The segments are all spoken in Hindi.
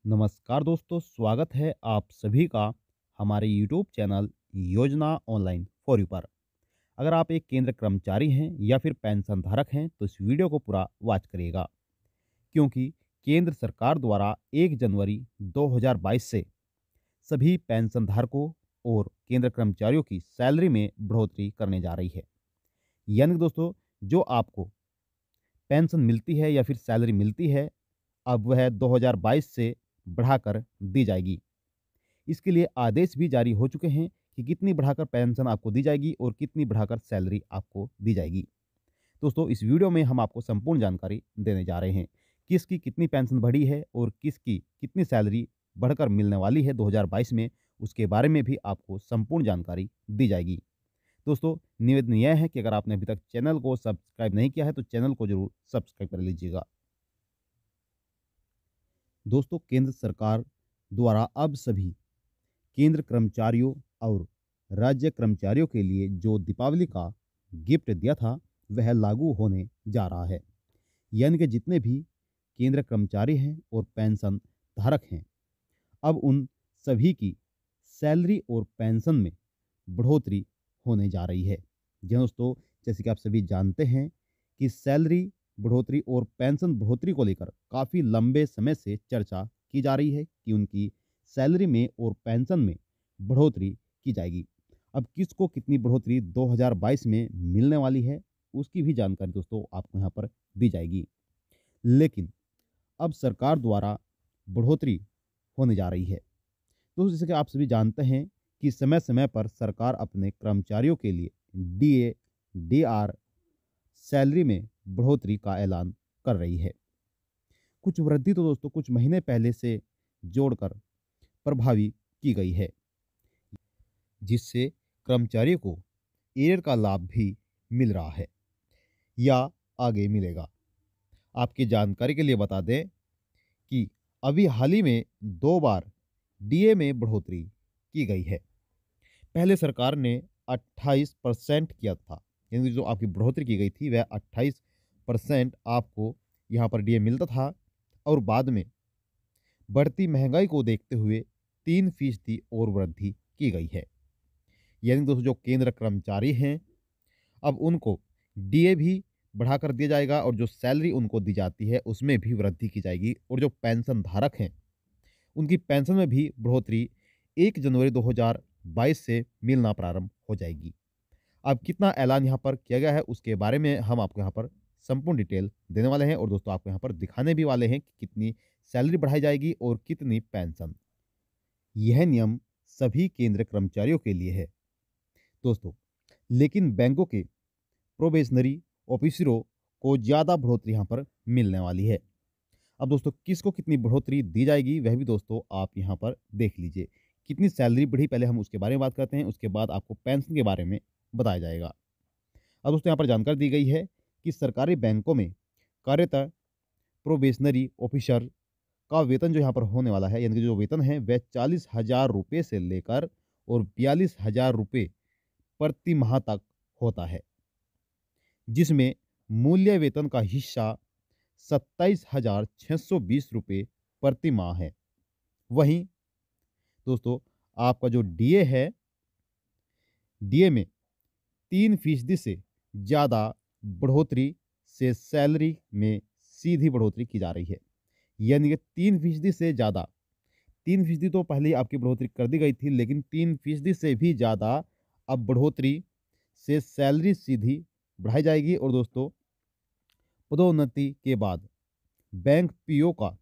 नमस्कार दोस्तों, स्वागत है आप सभी का हमारे यूट्यूब चैनल योजना ऑनलाइन फॉर यू पर। अगर आप एक केंद्र कर्मचारी हैं या फिर पेंशन धारक हैं तो इस वीडियो को पूरा वॉच करिएगा, क्योंकि केंद्र सरकार द्वारा 1 जनवरी 2022 से सभी पेंशन धारकों और केंद्र कर्मचारियों की सैलरी में बढ़ोतरी करने जा रही है। यानी कि दोस्तों, जो आपको पेंशन मिलती है या फिर सैलरी मिलती है, अब वह 2022 से बढ़ाकर दी जाएगी। इसके लिए आदेश भी जारी हो चुके हैं कि कितनी बढ़ाकर पेंशन आपको दी जाएगी और कितनी बढ़ाकर सैलरी आपको दी जाएगी। दोस्तों, इस वीडियो में हम आपको संपूर्ण जानकारी देने जा रहे हैं, किसकी कितनी पेंशन बढ़ी है और किसकी कितनी सैलरी बढ़कर मिलने वाली है 2022 में। उसके बारे में भी आपको संपूर्ण जानकारी दी जाएगी। दोस्तों, निवेदन यह है कि अगर आपने अभी तक चैनल को सब्सक्राइब नहीं किया है तो चैनल को जरूर सब्सक्राइब कर लीजिएगा। दोस्तों, केंद्र सरकार द्वारा अब सभी केंद्र कर्मचारियों और राज्य कर्मचारियों के लिए जो दीपावली का गिफ्ट दिया था वह लागू होने जा रहा है। यानी कि जितने भी केंद्र कर्मचारी हैं और पेंशन धारक हैं, अब उन सभी की सैलरी और पेंशन में बढ़ोतरी होने जा रही है। जी हाँ दोस्तों, जैसे कि आप सभी जानते हैं कि सैलरी बढ़ोतरी और पेंशन बढ़ोतरी को लेकर काफ़ी लंबे समय से चर्चा की जा रही है कि उनकी सैलरी में और पेंशन में बढ़ोतरी की जाएगी। अब किसको कितनी बढ़ोतरी 2022 में मिलने वाली है, उसकी भी जानकारी दोस्तों आपको यहाँ पर दी जाएगी। लेकिन अब सरकार द्वारा बढ़ोतरी होने जा रही है। दोस्तों, जैसे कि आप सभी जानते हैं कि समय समय पर सरकार अपने कर्मचारियों के लिए डीए, डीआर, सैलरी में बढ़ोतरी का ऐलान कर रही है। कुछ वृद्धि तो दोस्तों कुछ महीने पहले से जोड़कर प्रभावी की गई है, जिससे कर्मचारियों को एरियर का लाभ भी मिल रहा है या आगे मिलेगा। आपकी जानकारी के लिए बता दें कि अभी हाल ही में 2 बार डीए में बढ़ोतरी की गई है। पहले सरकार ने 28% किया था, यानी जो आपकी बढ़ोतरी की गई थी वह 28% आपको यहाँ पर डीए मिलता था, और बाद में बढ़ती महंगाई को देखते हुए 3% और वृद्धि की गई है। यानी दोस्तों, जो केंद्र कर्मचारी हैं अब उनको डीए भी बढ़ाकर दिया जाएगा और जो सैलरी उनको दी जाती है उसमें भी वृद्धि की जाएगी, और जो पेंशन धारक हैं उनकी पेंशन में भी बढ़ोतरी 1 जनवरी 2022 से मिलना प्रारंभ हो जाएगी। अब कितना ऐलान यहाँ पर किया गया है उसके बारे में हम आपको यहाँ पर संपूर्ण डिटेल देने वाले हैं, और दोस्तों आपको यहाँ पर दिखाने भी वाले हैं कि कितनी सैलरी बढ़ाई जाएगी और कितनी पेंशन। यह नियम सभी केंद्र कर्मचारियों के लिए है दोस्तों, लेकिन बैंकों के प्रोबेशनरी ऑफिसरों को ज़्यादा बढ़ोतरी यहाँ पर मिलने वाली है। अब दोस्तों, किसको कितनी बढ़ोतरी दी जाएगी वह भी दोस्तों आप यहाँ पर देख लीजिए। कितनी सैलरी बढ़ी पहले हम उसके बारे में बात करते हैं, उसके बाद आपको पेंशन के बारे में बताया जाएगा। अब दोस्तों, यहाँ पर जानकारी दी गई है कि सरकारी बैंकों में कार्यरत प्रोबेशनरी ऑफिसर का वेतन जो यहाँ पर होने वाला है, यानी कि जो वेतन है वह 40,000 रुपये से लेकर और 42,000 रुपये प्रति माह तक होता है, जिसमें मूल्य वेतन का हिस्सा 27,620 रुपये प्रति माह है। वहीं दोस्तों, आपका जो डीए है, डीए में 3% से ज़्यादा बढ़ोतरी से सैलरी में सीधी बढ़ोतरी की जा रही है। यानी कि 3% से ज़्यादा, 3% तो पहले ही आपकी बढ़ोतरी कर दी गई थी, लेकिन 3% से भी ज़्यादा अब बढ़ोतरी से सैलरी सीधी बढ़ाई जाएगी। और दोस्तों, पदोन्नति के बाद बैंक पीओ का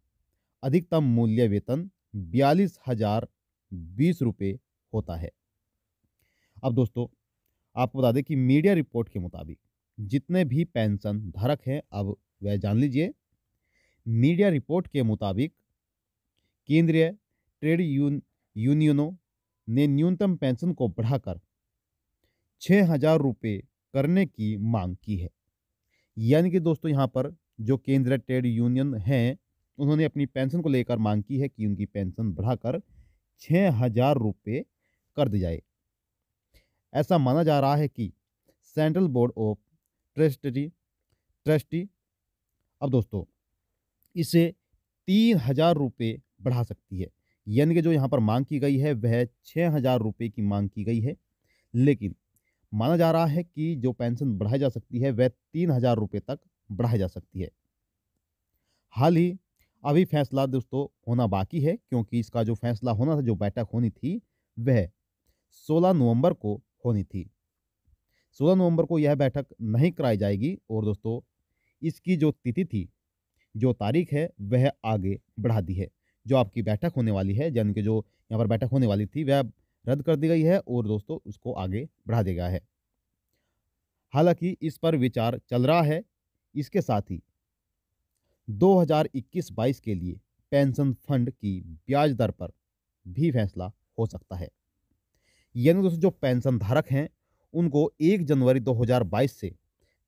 अधिकतम मूल्य वेतन 42,020 रुपये होता है। अब दोस्तों, आपको बता दें कि मीडिया रिपोर्ट के मुताबिक जितने भी पेंशन धारक हैं अब वह जान लीजिए। मीडिया रिपोर्ट के मुताबिक केंद्रीय यूनियनों ने न्यूनतम पेंशन को बढ़ाकर 6,000 रुपये करने की मांग की है। यानी कि दोस्तों, यहाँ पर जो केंद्रीय ट्रेड यूनियन हैं उन्होंने अपनी पेंशन को लेकर मांग की है कि उनकी पेंशन बढ़ाकर 6,000 रुपये कर दी जाए। ऐसा माना जा रहा है कि सेंट्रल बोर्ड ऑफ ट्रस्टी अब दोस्तों इसे 3,000 रुपये बढ़ा सकती है। यानी कि जो यहाँ पर मांग की गई है वह 6,000 रुपये की मांग की गई है, लेकिन माना जा रहा है कि जो पेंशन बढ़ाई जा सकती है वह 3,000 रुपये तक बढ़ाई जा सकती है। हाल ही अभी फैसला दोस्तों होना बाकी है, क्योंकि इसका जो फैसला होना था, जो बैठक होनी थी, वह 16 नवंबर को होनी थी। 16 नवंबर को यह बैठक नहीं कराई जाएगी और दोस्तों इसकी जो तिथि थी, जो तारीख है, वह आगे बढ़ा दी है। जो आपकी बैठक होने वाली है, यानी कि जो यहाँ पर बैठक होने वाली थी, वह रद्द कर दी गई है और दोस्तों उसको आगे बढ़ा दिया गया है। हालांकि इस पर विचार चल रहा है। इसके साथ ही 2021-22 के लिए पेंशन फंड की ब्याज दर पर भी फैसला हो सकता है। यानी दोस्तों जो पेंशन धारक हैं उनको 1 जनवरी 2022 से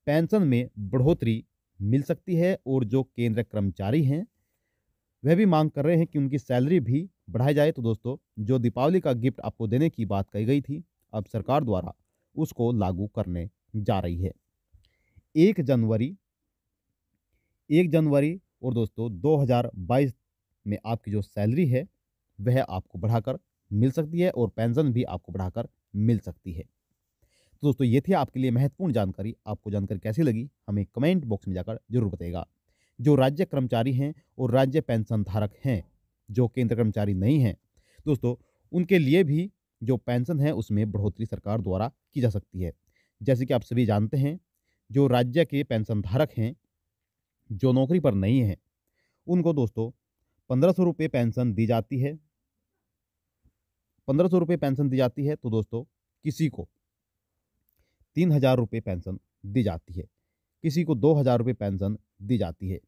पेंशन में बढ़ोतरी मिल सकती है और जो केंद्र कर्मचारी हैं वह भी मांग कर रहे हैं कि उनकी सैलरी भी बढ़ाई जाए। तो दोस्तों जो दीपावली का गिफ्ट आपको देने की बात कही गई थी, अब सरकार द्वारा उसको लागू करने जा रही है। 1 जनवरी 1 जनवरी और दोस्तों 2022 में आपकी जो सैलरी है वह आपको बढ़ाकर मिल सकती है और पेंशन भी आपको बढ़ाकर मिल सकती है। तो दोस्तों ये थी आपके लिए महत्वपूर्ण जानकारी। आपको जानकारी कैसी लगी हमें कमेंट बॉक्स में जाकर जरूर बताइएगा। जो राज्य कर्मचारी हैं और राज्य पेंशन धारक हैं, जो केंद्र कर्मचारी नहीं हैं, दोस्तों उनके लिए भी जो पेंशन है उसमें बढ़ोतरी सरकार द्वारा की जा सकती है। जैसे कि आप सभी जानते हैं, जो राज्य के पेंशन धारक हैं, जो नौकरी पर नहीं हैं, उनको दोस्तों 1,500 रुपये पेंशन दी जाती है। 1,500 रुपये पेंशन दी जाती है तो दोस्तों किसी को 3,000 रुपये पेंशन दी जाती है, किसी को 2,000 रुपये पेंशन दी जाती है।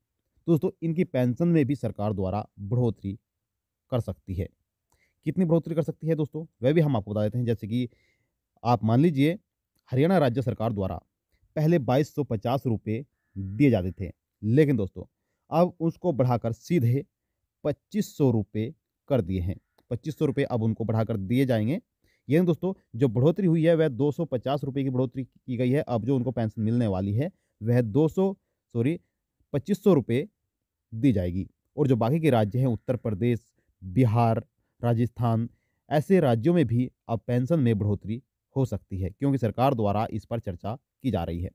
दोस्तों इनकी पेंशन में भी सरकार द्वारा बढ़ोतरी कर सकती है। कितनी बढ़ोतरी कर सकती है दोस्तों, वह भी हम आपको बता देते हैं। जैसे कि आप मान लीजिए हरियाणा राज्य सरकार द्वारा पहले 2,250 रुपये दिए जाते थे, लेकिन दोस्तों अब उसको बढ़ाकर सीधे 2,500 रुपये कर दिए हैं। 2,500 रुपये अब उनको बढ़ाकर दिए जाएंगे। ये दोस्तों जो बढ़ोतरी हुई है वह 250 रुपये की बढ़ोतरी की गई है। अब जो उनको पेंशन मिलने वाली है वह 2,500 रुपये दी जाएगी। और जो बाकी के राज्य हैं, उत्तर प्रदेश, बिहार, राजस्थान, ऐसे राज्यों में भी अब पेंशन में बढ़ोतरी हो सकती है, क्योंकि सरकार द्वारा इस पर चर्चा की जा रही है।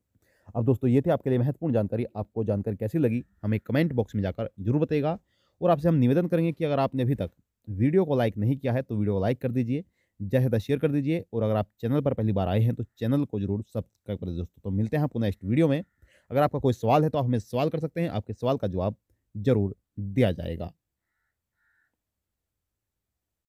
अब दोस्तों ये थी आपके लिए महत्वपूर्ण जानकारी। आपको जानकारी कैसी लगी हमें कमेंट बॉक्स में जाकर जरूर बताइएगा। और आपसे हम निवेदन करेंगे कि अगर आपने अभी तक वीडियो को लाइक नहीं किया है तो वीडियो को लाइक कर दीजिए, ज़्यादा से ज़्यादा शेयर कर दीजिए, और अगर आप चैनल पर पहली बार आए हैं तो चैनल को जरूर सब्सक्राइब कर दीजिए दोस्तों। तो मिलते हैं पुनः नेक्स्ट वीडियो में। अगर आपका कोई सवाल है तो आप हमें सवाल कर सकते हैं, आपके सवाल का जवाब जरूर दिया जाएगा।